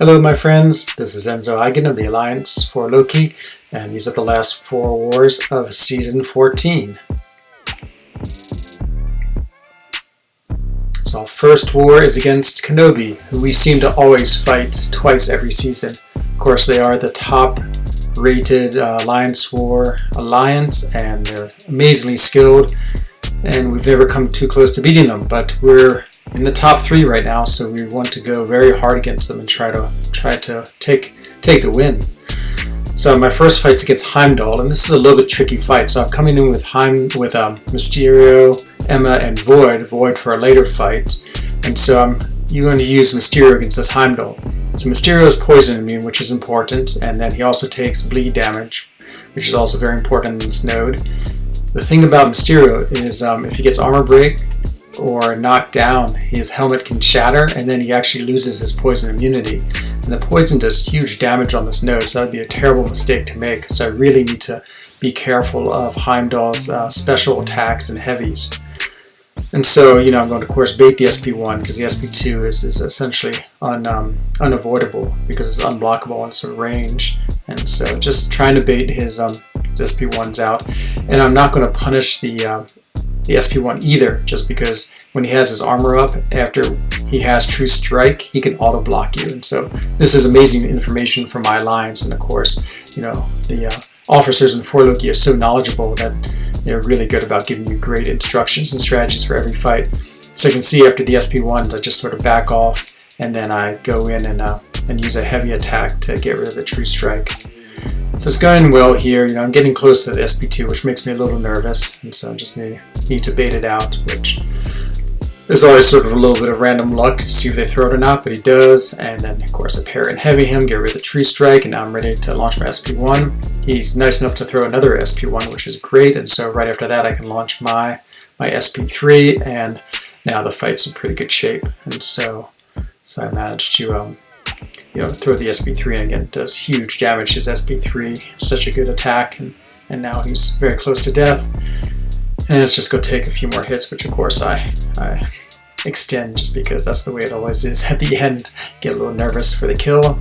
Hello my friends, this is Enzo Eigen of the Alliance for Loki, and these are the last 4 wars of Season 14. So our first war is against KenOB, who we seem to always fight twice every season. Of course they are the top rated Alliance War Alliance, and they're amazingly skilled, and we've never come too close to beating them, but we're in the top 3 right now, so we want to go very hard against them and try to take the win. So my first fight's against Heimdall, and this is a little bit tricky fight. So I'm coming in with Mysterio, Emma, and Void for a later fight, and so I'm going to use Mysterio against this Heimdall. So Mysterio is poison immune, which is important, and then he also takes bleed damage, which is also very important in this node. The thing about Mysterio is if he gets armor break or knocked down, his helmet can shatter, and then he actually loses his poison immunity. And the poison does huge damage on this node, so that would be a terrible mistake to make. So I really need to be careful of Heimdall's special attacks and heavies. And so, I'm going to, of course, bait the SP1, because the SP2 is essentially unavoidable, because it's unblockable on its range. And so just trying to bait his SP1s out. And I'm not going to punish the SP1 either, just because when he has his armor up, after he has True Strike, he can auto block you. And so this is amazing information for my alliance, and of course, the officers in 4 Loki are so knowledgeable that they're really good about giving you great instructions and strategies for every fight. So you can see after the SP1s, I just sort of back off, and then I go in and use a heavy attack to get rid of the True Strike. So it's going well here. I'm getting close to the SP2, which makes me a little nervous, and so I just need to bait it out, which there's always sort of a little bit of random luck to see if they throw it or not, but he does. And then of course I pair and heavy him, get rid of the True Strike, and now I'm ready to launch my SP1. He's nice enough to throw another SP1, which is great, and so right after that I can launch my SP3, and now the fight's in pretty good shape. And so I managed to throw the SP3, and again, it does huge damage. His SP3, such a good attack, and now he's very close to death. And let's just go take a few more hits, which of course I extend, just because that's the way it always is at the end. Get a little nervous for the kill,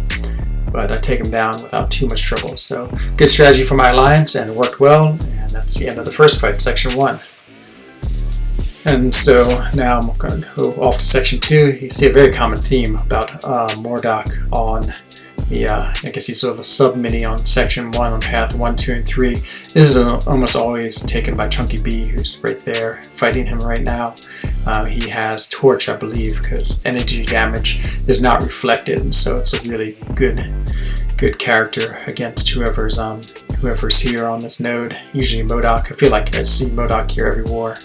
but I take him down without too much trouble. So good strategy for my alliance, and it worked well, and that's the end of the first fight, Section 1. And so now I'm going to go off to Section 2. You see a very common theme about Mordok on the, I guess he's sort of a sub-mini on Section 1 on Path 1, 2, and 3. This is almost always taken by Chunky B, who's right there fighting him right now. He has Torch, I believe, because energy damage is not reflected, and so it's a really good character against whoever's here on this node. Usually MODOK. I feel like I see MODOK here every war.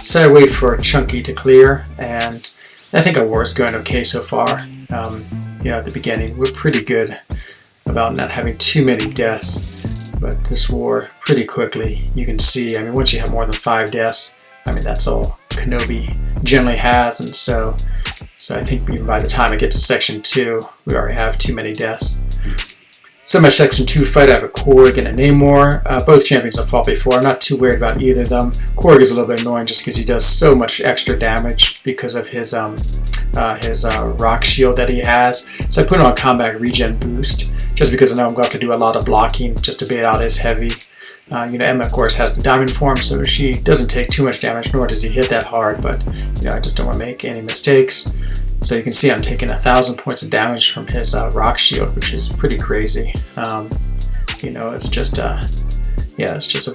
So I wait for Chunky to clear, and I think our war is going okay so far. At the beginning, we're pretty good about not having too many deaths, but this war, pretty quickly, you can see, once you have more than 5 deaths, that's all KenOB generally has, and so I think even by the time I get to Section 2, we already have too many deaths. So my Section 2 fight, I have a Korg and a Namor. Both champions I've fought before. I'm not too worried about either of them. Korg is a little bit annoying just because he does so much extra damage because of his rock shield that he has. So I put on combat regen boost just because I know I'm going to have to do a lot of blocking just to bait out his heavy. Emma, of course, has the diamond form, so she doesn't take too much damage, nor does he hit that hard, but I just don't want to make any mistakes. So you can see I'm taking 1,000 points of damage from his rock shield, which is pretty crazy. It's just a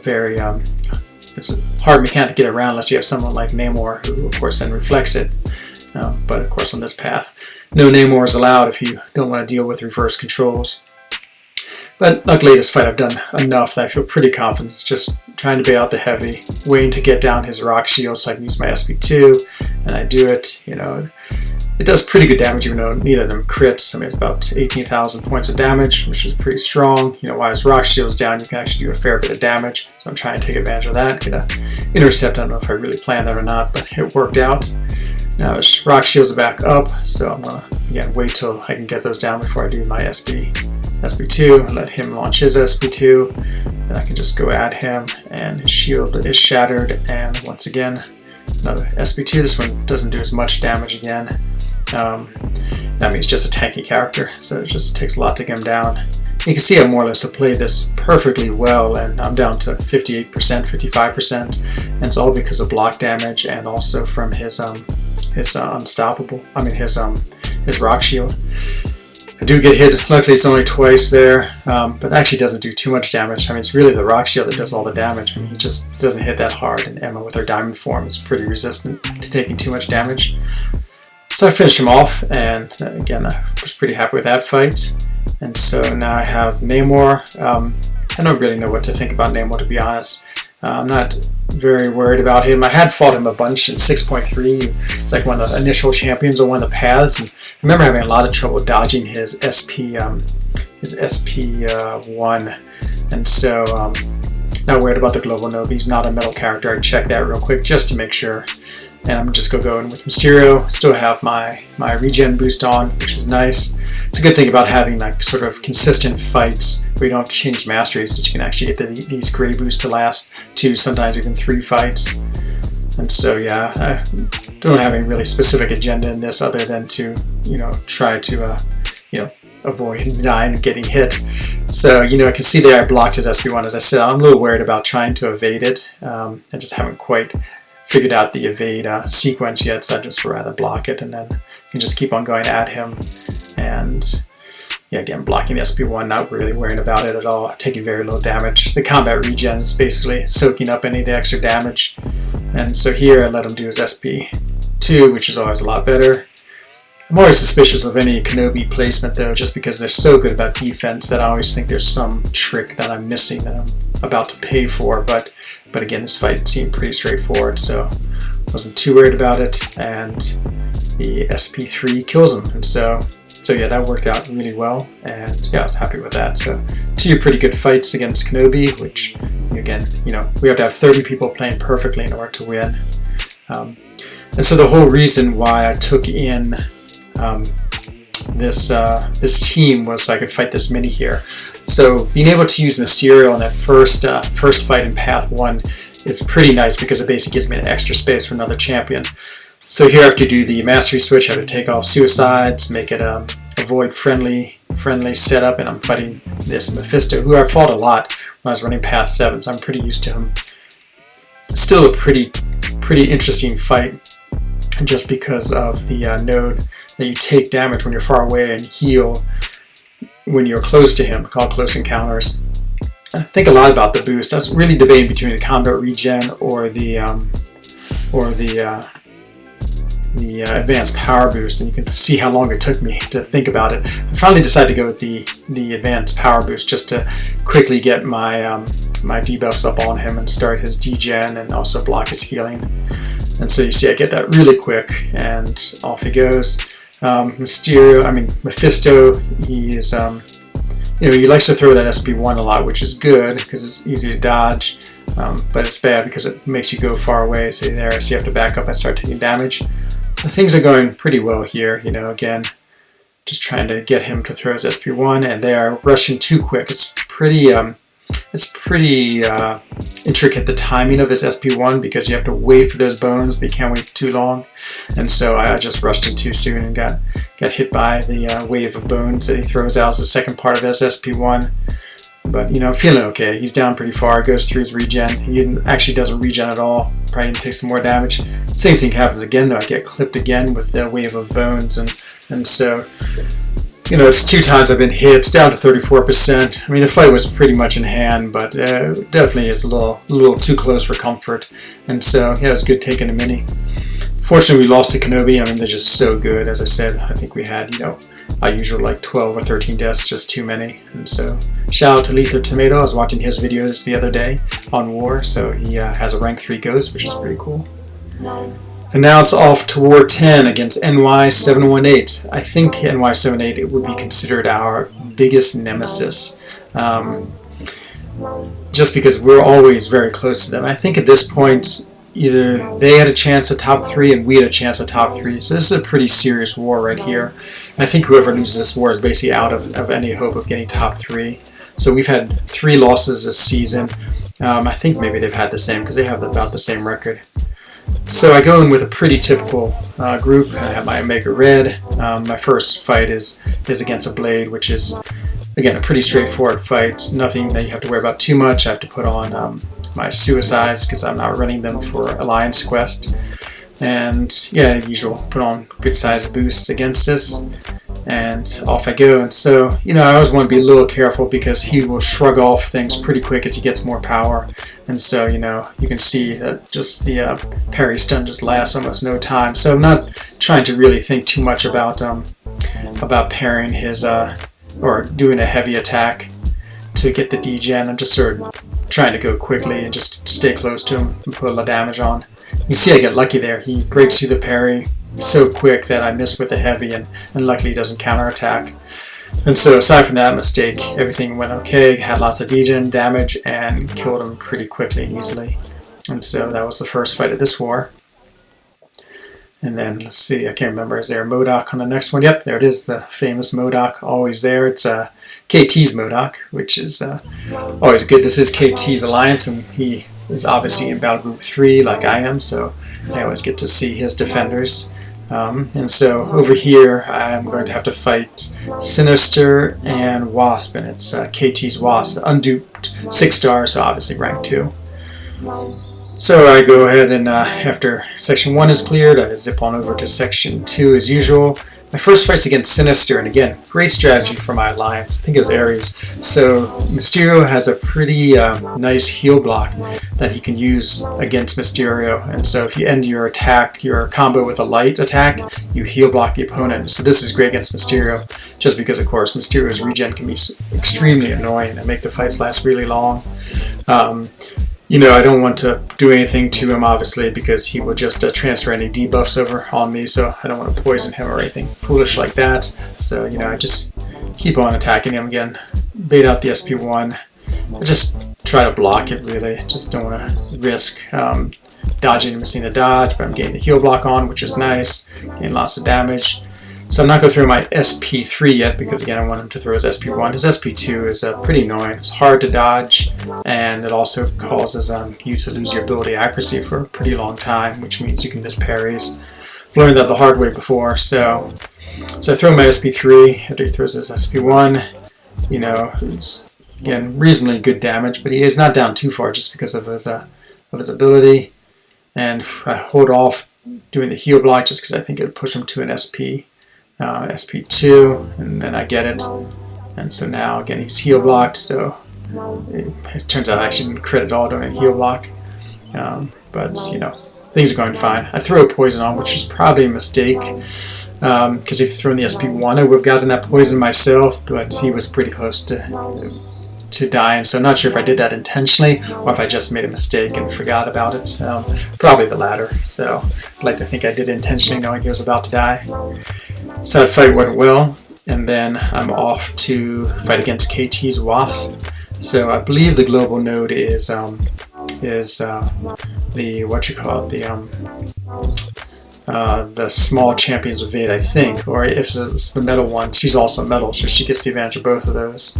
very it's a hard mechanic to get around unless you have someone like Namor, who of course then reflects it. But of course on this path, no Namor is allowed if you don't want to deal with reverse controls. But luckily this fight I've done enough that I feel pretty confident. It's just trying to bait out the heavy, waiting to get down his rock shield so I can use my SP2, and I do it. It does pretty good damage, even though neither of them crits. It's about 18,000 points of damage, which is pretty strong. While his rock shield's down, you can actually do a fair bit of damage. So I'm trying to take advantage of that, get an intercept. I don't know if I really planned that or not, but it worked out. Now his rock shield's back up, so I'm gonna again wait till I can get those down before I do my SP2, and let him launch his SP2, and I can just go at him, and his shield is shattered, and once again, another SP2. This one doesn't do as much damage again, I mean, he's just a tanky character, so it just takes a lot to get him down. You can see I more or less have played this perfectly well, and I'm down to 58%, 55%, and it's all because of block damage and also from his unstoppable. I mean his rock shield. I do get hit. Luckily, it's only twice there, but actually doesn't do too much damage. I mean, it's really the rock shield that does all the damage. I mean, he just doesn't hit that hard, and Emma with her diamond form is pretty resistant to taking too much damage. So I finished him off, and again, I was pretty happy with that fight. And so now I have Namor. I don't really know what to think about Namor, to be honest. I'm not very worried about him. I had fought him a bunch in 6.3. It's like one of the initial champions on one of the paths. And I remember having a lot of trouble dodging his SP1. And so not worried about the global nova. He's not a metal character. I checked that real quick just to make sure. And I'm just going to go in with Mysterio. Still have my regen boost on, which is nice. It's a good thing about having like sort of consistent fights where you don't change masteries, that you can actually get these gray boosts to last 2, sometimes even 3 fights. And so yeah, I don't have any really specific agenda in this other than to, try to, avoid dying and getting hit. So, I can see there I blocked his SP1. As I said, I'm a little worried about trying to evade it. I just haven't quite figured out the evade sequence yet, so I just rather block it, and then you can just keep on going at him. And yeah, again, blocking the SP1, not really worrying about it at all, taking very low damage. The combat regen is basically soaking up any of the extra damage. And so here I let him do his SP2, which is always a lot better. I'm always suspicious of any KenOB placement though, just because they're so good about defense that I always think there's some trick that I'm missing that I'm about to pay for. But again, this fight seemed pretty straightforward, so wasn't too worried about it. And the SP3 kills him, and so yeah, that worked out really well, and yeah, I was happy with that. So 2 pretty good fights against KenOB, which again, we have to have 30 people playing perfectly in order to win. And so the whole reason why I took in this team was so I could fight this mini here. So being able to use Mysterio on that first fight in Path 1 is pretty nice because it basically gives me an extra space for another champion. So here I have to do the mastery switch. I have to take off suicides, make it a void friendly setup, and I'm fighting this Mephisto, who I fought a lot when I was running Path 7, so I'm pretty used to him. Still a pretty interesting fight, just because of the node that you take damage when you're far away and heal when you're close to him, called close encounters. I think a lot about the boost. I was really debating between the combat regen or the advanced power boost, and you can see how long it took me to think about it. I finally decided to go with the advanced power boost just to quickly get my debuffs up on him and start his degen and also block his healing. And so you see I get that really quick, and off he goes. Mephisto, he is, he likes to throw that SP1 a lot, which is good because it's easy to dodge, but it's bad because it makes you go far away. So you have to back up and start taking damage. So things are going pretty well here, again, just trying to get him to throw his SP1, and they are rushing too quick. It's pretty intricate, the timing of his SP1, because you have to wait for those bones, but you can't wait too long. And so I just rushed in too soon and got hit by the wave of bones that he throws out as the second part of his SP1. But I'm feeling okay. He's down pretty far, goes through his regen. He actually doesn't regen at all, probably even takes some more damage. Same thing happens again though, I get clipped again with the wave of bones, and so it's 2 times I've been hit. It's down to 34%. I mean, the fight was pretty much in hand, but definitely is a little too close for comfort. And so, yeah, it's good taking a mini. Fortunately, we lost to KenOB. I mean, they're just so good. As I said, I think we had, our usual like 12 or 13 deaths, just too many. And so, shout out to Lether Tomato. I was watching his videos the other day on War, so he has a rank 3 ghost, which is pretty cool. And now it's off to War 10 against NY718. I think NY718 would be considered our biggest nemesis, just because we're always very close to them. I think at this point, either they had a chance at top 3 and we had a chance at top 3. So this is a pretty serious war right here. And I think whoever loses this war is basically out of any hope of getting top 3. So we've had 3 losses this season. I think maybe they've had the same because they have about the same record. So I go in with a pretty typical group. I have my Omega Red. My first fight is against a Blade, which is, again, a pretty straightforward fight. Nothing that you have to worry about too much. I have to put on my Suicides because I'm not running them for Alliance Quest. And yeah, usual, put on good sized boosts against this, and off I go. And so, I always want to be a little careful because he will shrug off things pretty quick as he gets more power. And so, you can see that just the parry stun just lasts almost no time. So I'm not trying to really think too much about parrying his or doing a heavy attack to get the degen. I'm just sort of trying to go quickly and just stay close to him and put a lot of damage on. You see I get lucky there. He breaks through the parry so quick that I miss with the heavy, and luckily he doesn't counterattack. And so aside from that mistake, everything went okay. Had lots of degen damage and killed him pretty quickly and easily. And so that was the first fight of this war. And then let's see, I can't remember, is there a MODOK on the next one? Yep, there it is, the famous MODOK, always there. It's KT's MODOK, which is always good. This is KT's Alliance, and he is obviously in Battle Group 3 like I am, so I always get to see his defenders. And so over here I'm going to have to fight Sinister and Wasp, and it's KT's Wasp, unduped 6 stars, so obviously rank 2. So I go ahead and after Section 1 is cleared, I zip on over to Section 2 as usual. My first fight's against Sinister, and again, great strategy for my alliance. I think it was Ares. So Mysterio has a pretty nice heal block that he can use against Mysterio. And so if you end your attack, your combo with a light attack, you heal block the opponent. So this is great against Mysterio, just because, of course, Mysterio's regen can be extremely annoying and make the fights last really long. I don't want to do anything to him, obviously, because he will just transfer any debuffs over on me, so I don't want to poison him or anything foolish like that. So, I just keep on attacking him again, bait out the SP1. I just try to block it, really. Just don't want to risk dodging and missing the dodge, but I'm getting the heal block on, which is nice, getting lots of damage. So I'm not going through my SP3 yet because, again, I want him to throw his SP1. His SP2 is pretty annoying. It's hard to dodge, and it also causes you to lose your ability accuracy for a pretty long time, which means you can miss parries. I've learned that the hard way before. So I throw my SP3 after he throws his SP1. It's, again, reasonably good damage, but he is not down too far just because of his ability. And I hold off doing the heal block just because I think it would push him to an SP2, and then I get it. And so now, again, he's heal blocked, so it turns out I actually didn't crit at all during a heal block. But, things are going fine. I throw a poison on, which is probably a mistake, because if thrown the SP1, I would have gotten that poison myself, but he was pretty close to dying, so I'm not sure if I did that intentionally or if I just made a mistake and forgot about it. Probably the latter, so I'd like to think I did it intentionally knowing he was about to die. So that fight went well, and then I'm off to fight against KT's Wasp. So I believe the global node is the small champions of Vade, I think, or if it's the metal one, she's also metal, so she gets the advantage of both of those.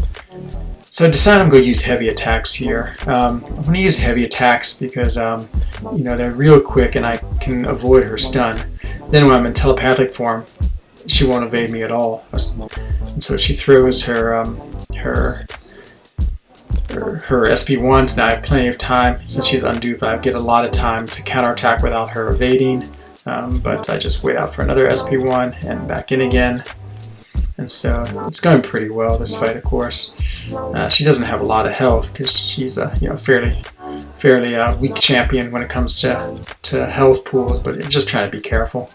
So I decided I'm going to use heavy attacks here. I'm going to use heavy attacks because they're real quick and I can avoid her stun. Then when I'm in telepathic form, she won't evade me at all. And so she throws her SP1s. Now I have plenty of time since she's unduped. I get a lot of time to counterattack without her evading. But I just wait out for another SP1 and back in again. And so it's going pretty well, this fight, of course. She doesn't have a lot of health because she's a fairly weak champion when it comes to health pools, but just trying to be careful.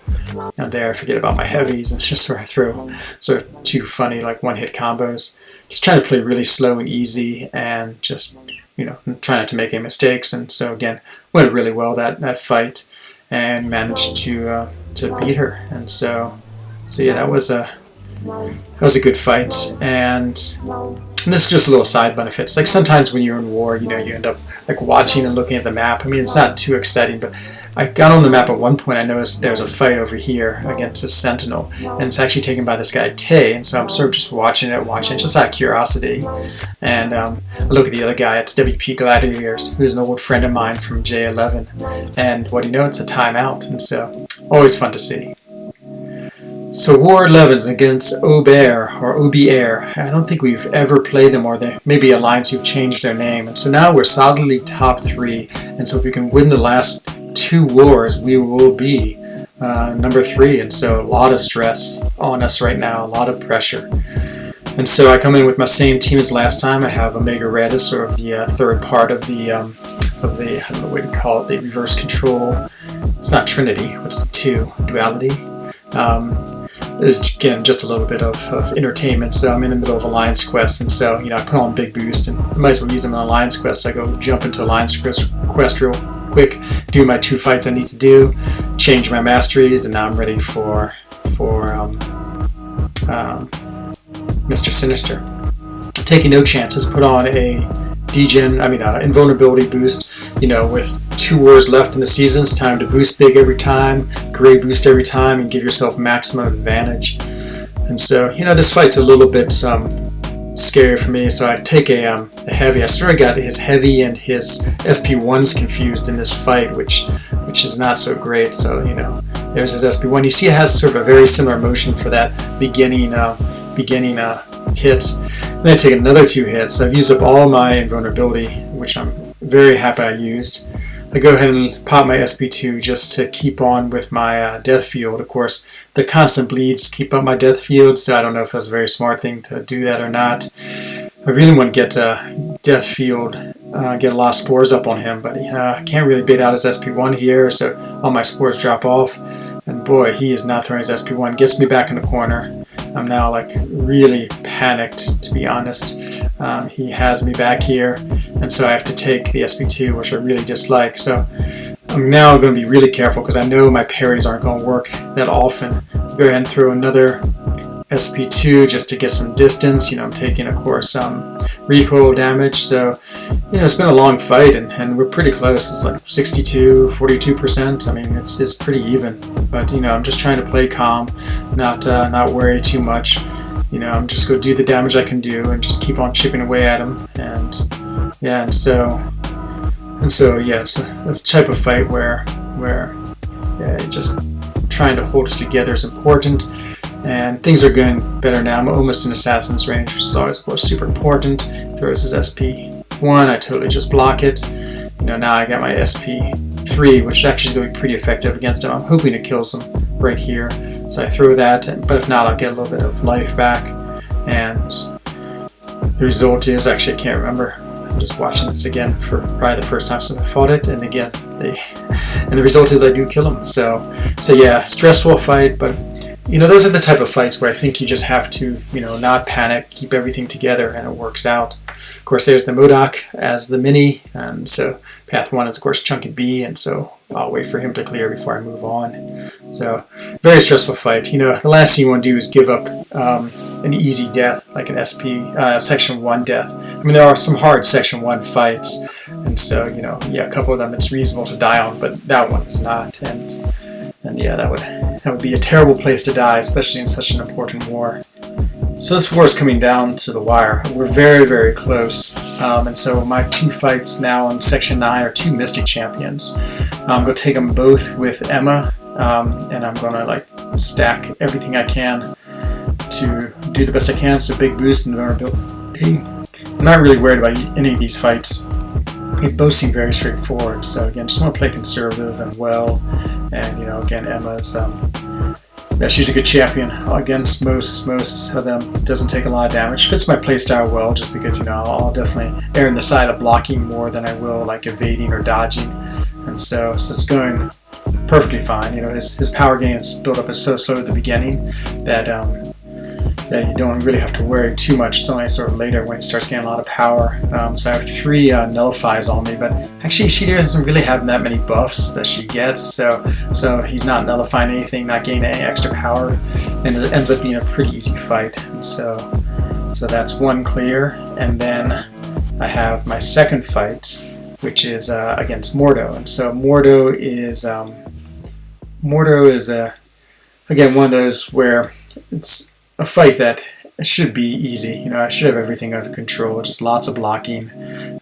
Now there, I forget about my heavies, and it's just where I throw sort of two funny one-hit combos. Just trying to play really slow and easy, and just try not to make any mistakes. And so again, went really well that fight, and managed to beat her. And so yeah, that was a good fight. And this is just a little side benefits. Like sometimes when you're in war, you end up watching and looking at the map. I mean, it's not too exciting, but I got on the map at one point. I noticed there's a fight over here against a Sentinel, and it's actually taken by this guy Tay, and so I'm sort of just watching it just out of curiosity. And I look at the other guy, it's WP Gladiators, who's an old friend of mine from J11, and what do you know, it's a timeout, and so always fun to see. So War 11's against OBAIR, or OBAIR. I don't think we've ever played them, or they maybe Alliance who've changed their name. And so now we're solidly top 3. And so if we can win the last 2 wars, we will be number 3. And so a lot of stress on us right now, a lot of pressure. And so I come in with my same team as last time. I have Omega Red as sort of the third part of the I don't know what to call it, the reverse control. It's not Trinity, what's the 2? Duality. Is again just a little bit of entertainment. So I'm in the middle of Alliance Quest, and so I put on big boost, and I might as well use them in Alliance Quest. So I go jump into Alliance Quest real quick, do my 2 fights I need to do, change my masteries, and now I'm ready for Mr. Sinister. Taking no chances, put on a invulnerability boost. With 2 wars left in the season, it's time to boost big every time, gray boost every time, and give yourself maximum advantage. And so, this fight's a little bit scary for me, so I take a heavy. I sort of got his heavy and his SP1s confused in this fight, which is not so great. So, there's his SP1. You see it has sort of a very similar motion for that beginning hit. Then I take another 2 hits. I've used up all my invulnerability, which I'm very happy I used. I go ahead and pop my SP2 just to keep on with my death field. Of course, the constant bleeds keep up my death field, so I don't know if that's a very smart thing to do that or not. I really want to get death field, get a lot of spores up on him, but I can't really bait out his SP1 here, so all my spores drop off. And boy, he is not throwing his SP1. Gets me back in the corner. I'm now really panicked, to be honest. He has me back here, and so I have to take the SP2, which I really dislike. So I'm now going to be really careful because I know my parries aren't going to work that often. Go ahead and throw another SP2 just to get some distance. I'm taking, of course, recoil damage. So, it's been a long fight, and we're pretty close. It's like 62, 42%. I mean, it's pretty even. But, I'm just trying to play calm, not worry too much. I'm just going to do the damage I can do and just keep on chipping away at him. So it's a type of fight where just trying to hold it together is important. And things are going better now. I'm almost in Assassin's range, which is always, of course, super important. Throws his SP1, I totally just block it. Now I got my SP3, which actually is going to be pretty effective against him. I'm hoping it kills him right here. So I throw that, but if not, I'll get a little bit of life back. And the result is, actually I can't remember. I'm just watching this again for probably the first time since I fought it, and again, and the result is I do kill him. So yeah, stressful fight, but those are the type of fights where I think you just have to, not panic, keep everything together, and it works out. Of course, there's the MODOK as the mini, and so Path 1 is, of course, Chunky B, and so I'll wait for him to clear before I move on. So, very stressful fight. The last thing you want to do is give up an easy death, like an Section 1 death. I mean, there are some hard Section 1 fights, and so, a couple of them it's reasonable to die on, but that one is not, and yeah, that would be a terrible place to die, especially in such an important war. So this war is coming down to the wire. We're very, very close. And so my 2 fights now in Section 9 are 2 Mystic Champions. I'm going to take them both with Emma, and I'm going to stack everything I can to do the best I can. So big boost in vulnerability. I'm not really worried about any of these fights. They both seem very straightforward. So again, just want to play conservative and well. And again, Emma's she's a good champion against most of them. Doesn't take a lot of damage. Fits my playstyle well, just because I'll definitely err on the side of blocking more than I will evading or dodging. And so it's going perfectly fine. His power gains build up is so slow at the beginning that you don't really have to worry too much. It's only sort of later when he starts getting a lot of power. So I have 3 nullifies on me, but actually she doesn't really have that many buffs that she gets, so he's not nullifying anything, not gaining any extra power, and it ends up being a pretty easy fight. And so that's 1 clear, and then I have my second fight, which is against Mordo. And so Mordo is again one of those where it's a fight that should be easy. I should have everything under control, just lots of blocking,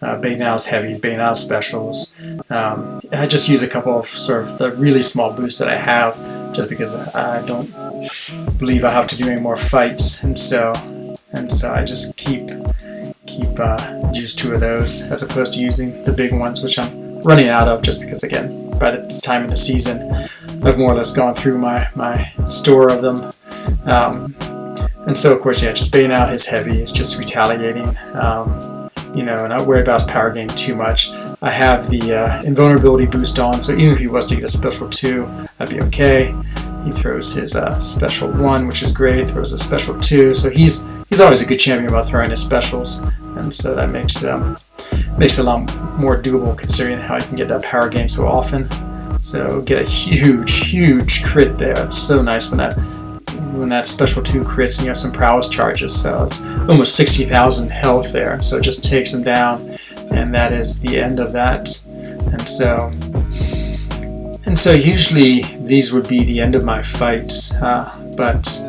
baiting out his heavies, baiting out his specials. I just use a couple of sort of the really small boosts that I have, just because I don't believe I have to do any more fights, and so I just keep use 2 of those as opposed to using the big ones, which I'm running out of, just because again by this time in the season I've more or less gone through my store of them. And so, of course, just baiting out his heavy is just retaliating, not worried about his power gain too much. I have the invulnerability boost on, so even if he was to get a special 2, I'd be okay. He throws his special 1, which is great, throws a special 2, so he's always a good champion about throwing his specials, and so that makes it a lot more doable considering how he can get that power gain so often. So get a huge crit there. It's so nice when that special 2 crits and you have some prowess charges. So it's almost 60,000 health there. So it just takes him down, and that is the end of that. And so usually these would be the end of my fights, but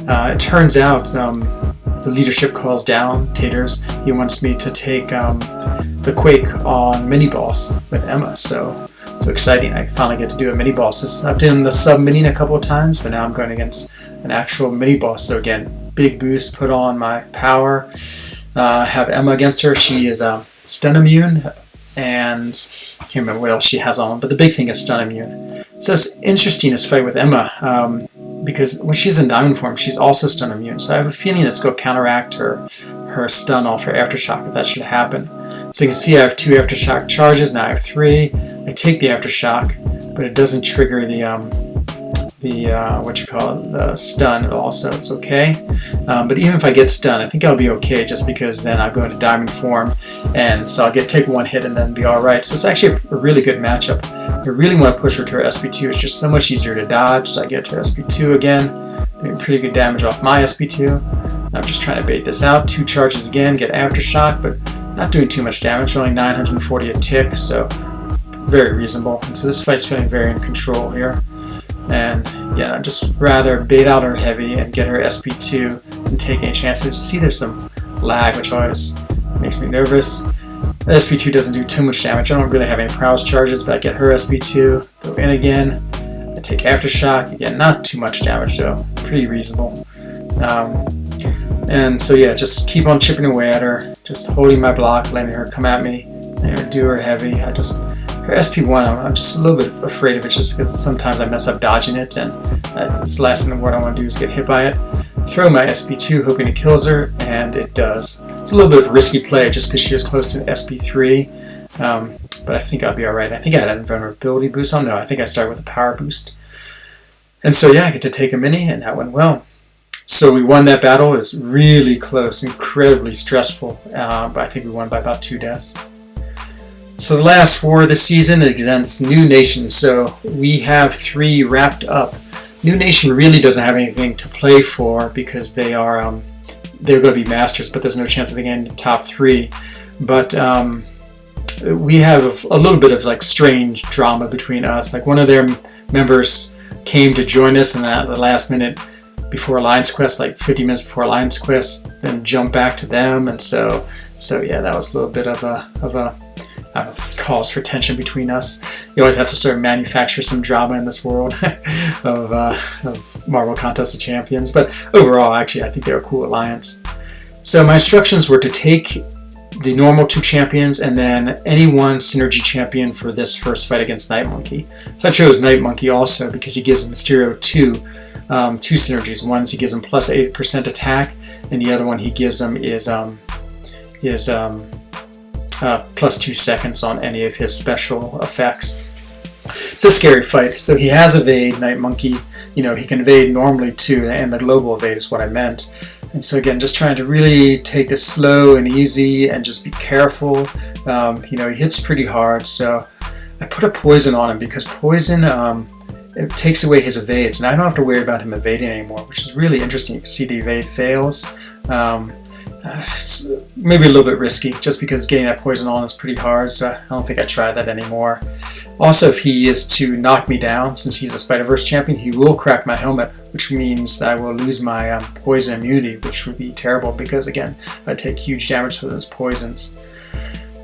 it turns out the leadership calls down Taters. He wants me to take the Quake on mini boss with Emma. So exciting! I finally get to do a mini boss. I've done the sub mini a couple of times, but now I'm going against an actual mini boss. So again, big boost put on my power. Have Emma against her. She is stun immune, and I can't remember what else she has on, but the big thing is stun immune. So it's interesting this fight with Emma, because when she's in diamond form, she's also stun immune. So I have a feeling it's going to counteract her stun off her aftershock if that should happen. So you can see I have 2 aftershock charges, now I have 3. I take the aftershock, but it doesn't trigger the the stun at all, so it's okay. But even if I get stun, I think I'll be okay, just because then I'll go into diamond form, and so I'll take 1 hit and then be alright. So it's actually a really good matchup. I really want to push her to her SP2. It's just so much easier to dodge, so I get to her SP2 again, doing pretty good damage off my SP2. I'm just trying to bait this out. 2 charges again, get aftershock, but not doing too much damage, only 940 a tick, so very reasonable. And so this fight's feeling very in control here. And yeah, I'd just rather bait out her heavy and get her SP2 and take any chances. You see there's some lag, which always makes me nervous. The SP2 doesn't do too much damage. I don't really have any prowess charges, but I get her SP2, go in again, I take aftershock, again, not too much damage though, pretty reasonable. And so yeah, just keep on chipping away at her, just holding my block, letting her come at me, letting her do her heavy. Her SP1, I'm just a little bit afraid of it, just because sometimes I mess up dodging it, and it's the last thing what I want to do is get hit by it. Throw my SP2 hoping it kills her, and it does. It's a little bit of a risky play just because she was close to SP3, but I think I'll be alright. I think I had an invulnerability boost on. No, I think I started with a power boost. And so yeah, I get to take a mini, and that went well. So we won that battle. It was really close, incredibly stressful, but I think we won by about 2 deaths. So the last war of the season is against NewN. So we have 3 wrapped up. NewN really doesn't have anything to play for because they're going to be masters, but there's no chance of getting the top 3. But we have a little bit of strange drama between us. One of their members came to join us, and at the last minute before Alliance Quest, 50 minutes before Alliance Quest, then jumped back to them, and so yeah, that was a little bit of a cause for tension between us. You always have to sort of manufacture some drama in this world of Marvel Contest of Champions, but overall, actually, I think they're a cool alliance. So my instructions were to take the normal 2 champions and then any 1 synergy champion for this first fight against Night Monkey. So I chose Night Monkey also because he gives Mysterio 2 synergies. One is he gives him plus 8% attack, and the other one he gives him is plus 2 seconds on any of his special effects. It's a scary fight. So he has evade, Night Monkey. He can evade normally too, and the global evade is what I meant. And so again, just trying to really take this slow and easy and just be careful. He hits pretty hard, so I put a poison on him because poison it takes away his evades, and I don't have to worry about him evading anymore, which is really interesting. You can see the evade fails. It's maybe a little bit risky, just because getting that poison on is pretty hard, so I don't think I try that anymore. Also, if he is to knock me down, since he's a Spider-Verse champion, he will crack my helmet, which means that I will lose my poison immunity, which would be terrible because, again, I take huge damage from those poisons.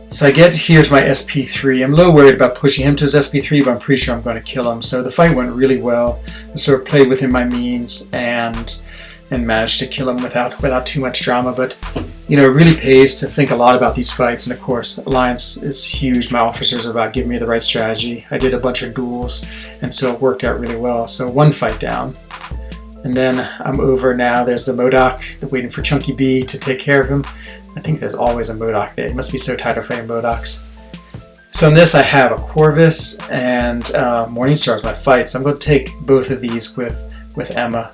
So I get here to my SP3. I'm a little worried about pushing him to his SP3, but I'm pretty sure I'm going to kill him. So the fight went really well. I sort of played within my means and managed to kill him without too much drama. But it really pays to think a lot about these fights. And of course, Alliance is huge. My officers are about giving me the right strategy. I did a bunch of duels, and so it worked out really well. So one fight down. And then I'm over now. There's the MODOK, waiting for Chunky B to take care of him. I think there's always a MODOK there. It must be so tired of fighting MODOKs. So in this I have a Corvus and Morningstar as my fight. So I'm going to take both of these with Emma.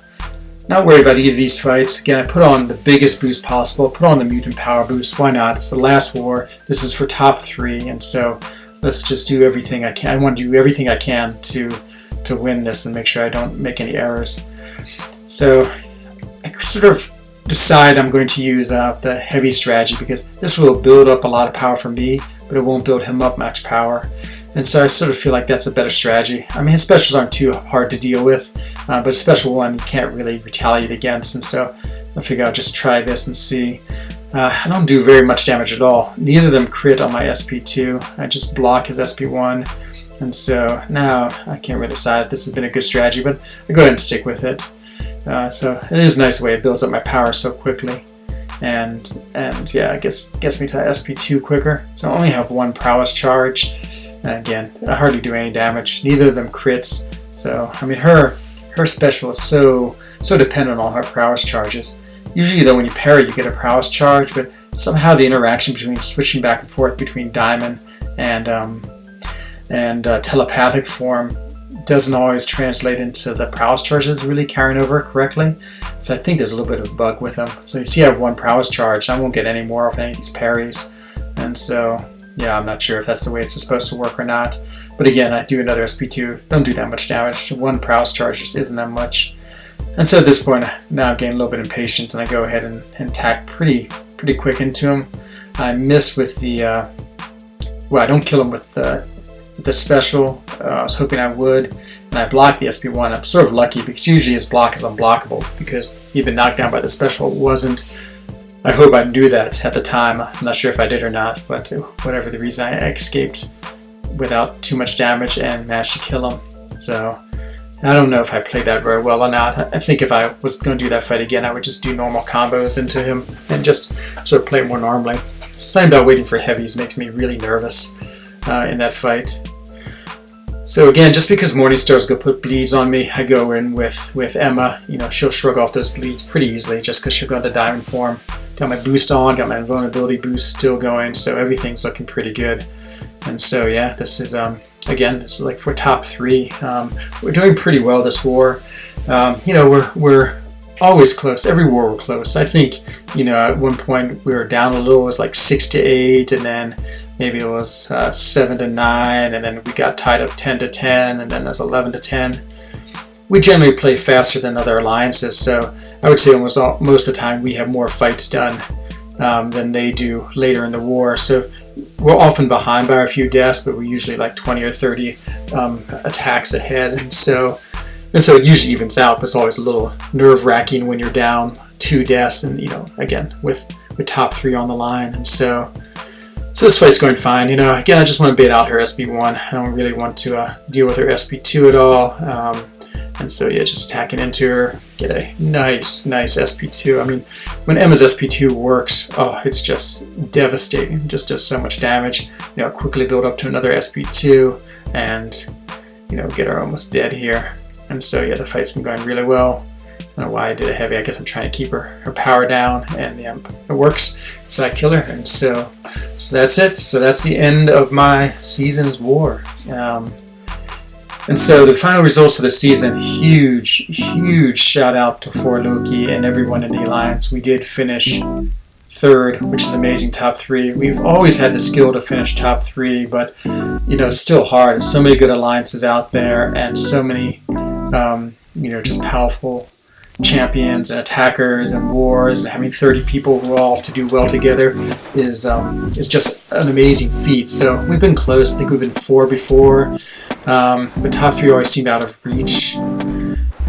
Not worried about either of these fights. Again, I put on the biggest boost possible. Put on the mutant power boost. Why not? It's the last war. This is for top 3, and so let's just do everything I can. I want to do everything I can to win this and make sure I don't make any errors. So I sort of decide I'm going to use the heavy strategy, because this will build up a lot of power for me, but it won't build him up much power. And so I sort of feel like that's a better strategy. I mean, his specials aren't too hard to deal with, but special one you can't really retaliate against, and so I figure I'll just try this and see. I don't do very much damage at all. Neither of them crit on my SP2. I just block his SP1, and so now I can't really decide if this has been a good strategy, but I go ahead and stick with it. So it is a nice way it builds up my power so quickly, and yeah, it gets me to SP2 quicker. So I only have one prowess charge. And again, I hardly do any damage. Neither of them crits. So I mean, her special is so dependent on her prowess charges. Usually though, when you parry, you get a prowess charge, but somehow the interaction between switching back and forth between Diamond and telepathic form doesn't always translate into the prowess charges really carrying over correctly. So I think there's a little bit of a bug with them. So you see I have one prowess charge. I won't get any more off any of these parries. And so yeah, I'm not sure if that's the way it's supposed to work or not. But again, I do another SP2. Don't do that much damage. One prowess charge just isn't that much. And so at this point, now I'm getting a little bit impatient, and I go ahead and attack pretty quick into him. I miss with the, well, I don't kill him with the special. I was hoping I would, and I block the SP1. I'm sort of lucky, because usually his block is unblockable, because he'd been knocked down by the special. It wasn't. I hope I knew that at the time. I'm not sure if I did or not, but whatever the reason, I escaped without too much damage and managed to kill him. So I don't know if I played that very well or not. I think if I was going to do that fight again, I would just do normal combos into him and just sort of play more normally. Something about waiting for heavies makes me really nervous in that fight. So again, just because Morningstar's going to put bleeds on me, I go in with Emma. She'll shrug off those bleeds pretty easily just because she'll go into diamond form. Got my boost on, got my invulnerability boost still going, so everything's looking pretty good. And so yeah, this is again, this is like for top 3. We're doing pretty well this war. We're always close. Every war we're close. I think at one point we were down a little. It was like 6-8, and then maybe it was 7-9, and then we got tied up 10-10, and then it was 11-10. We generally play faster than other alliances, so I would say most of the time we have more fights done than they do later in the war. So we're often behind by a few deaths, but we're usually like 20 or 30 attacks ahead, and so it usually evens out. But it's always a little nerve-wracking when you're down 2 deaths, and again with top 3 on the line, and so this fight's going fine. Again, I just want to bait out her SP1. I don't really want to deal with her SP2 at all. And so yeah, just attacking into her, get a nice SP2. I mean, when Emma's SP2 works, oh, it's just devastating. Just does so much damage. Quickly build up to another SP2, and get her almost dead here. And so yeah, the fight's been going really well. I don't know why I did a heavy. I guess I'm trying to keep her power down, and yeah, it works. So I kill her, and so that's it. So that's the end of my season's war. And so the final results of the season, huge shout out to Loki and everyone in the Alliance. We did finish 3rd, which is amazing, top 3. We've always had the skill to finish top 3, but it's still hard. There's so many good alliances out there, and so many just powerful champions and attackers and wars, and having 30 people who all have to do well together is just an amazing feat. So we've been close. I think we've been 4 before, but top 3 always seemed out of reach.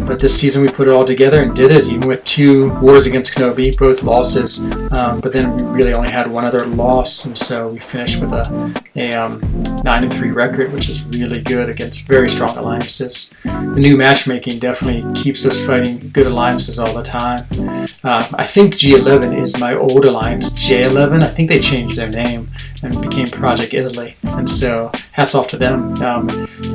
But this season we put it all together and did it, even with 2 wars against KenOB, both losses. But then we really only had 1 other loss, and so we finished with a 9-3 record, which is really good against very strong alliances. The new matchmaking definitely keeps us fighting good alliances all the time. I think G11 is my old alliance, J11. I think they changed their name and became Project Italy, and so hats off to them.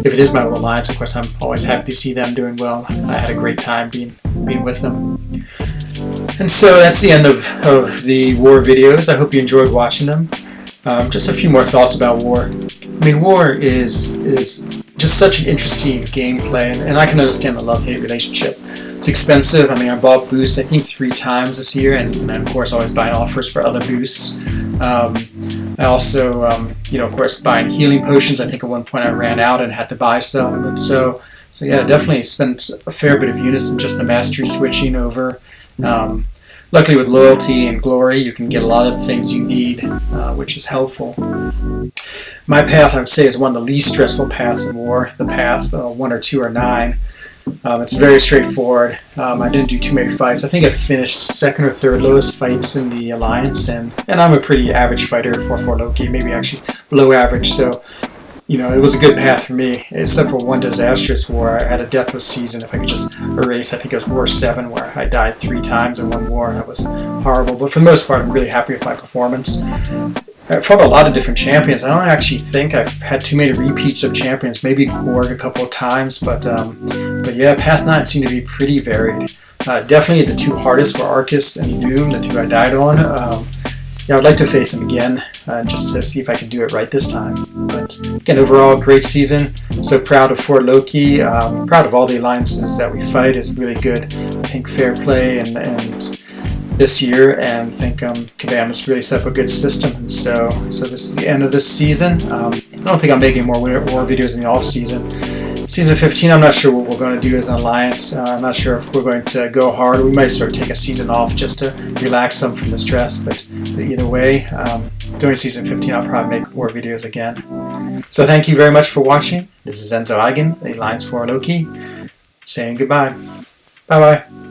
If it is my old alliance, of course, I'm always happy to see them doing well. I had a great time being with them. And so that's the end of the war videos. I hope you enjoyed watching them. Just a few more thoughts about war. I mean, war is just such an interesting gameplay, and I can understand the love-hate relationship. It's expensive. I mean, I bought boosts I think 3 times this year, and of course always buying offers for other boosts. I also, of course, buying healing potions. I think at one point I ran out and had to buy some, and so yeah, definitely spent a fair bit of units in just the mastery switching over. Luckily with loyalty and glory, you can get a lot of the things you need, which is helpful. My path, I would say, is one of the least stressful paths in war. The path 1 or 2 or 9. It's very straightforward. I didn't do too many fights. I think I finished 2nd or 3rd lowest fights in the alliance, and I'm a pretty average fighter for Loki, maybe actually below average. So, it was a good path for me, except for one disastrous war. I had a deathless season. If I could just erase, I think it was War 7, where I died 3 times in one war. That was horrible. But for the most part, I'm really happy with my performance. I fought a lot of different champions. I don't actually think I've had too many repeats of champions. Maybe Korg a couple of times, but yeah, Path 9 seemed to be pretty varied. Definitely the 2 hardest were Arcus and Doom, the 2 I died on. Yeah, I'd like to face them again, just to see if I can do it right this time. But again, overall, great season. So proud of Fort Loki. Proud of all the alliances that we fight. It's really good. I think fair play and this year, and think Kabam really set up a good system. And so this is the end of this season. I don't think I'm making more war videos in the off season. Season 15, I'm not sure what we're going to do as an alliance. I'm not sure if we're going to go hard. We might sort of take a season off just to relax some from the stress. But either way, during season 15, I'll probably make more videos again. So thank you very much for watching. This is Enzo Eigen, the Alliance for Loki, saying goodbye. Bye-bye.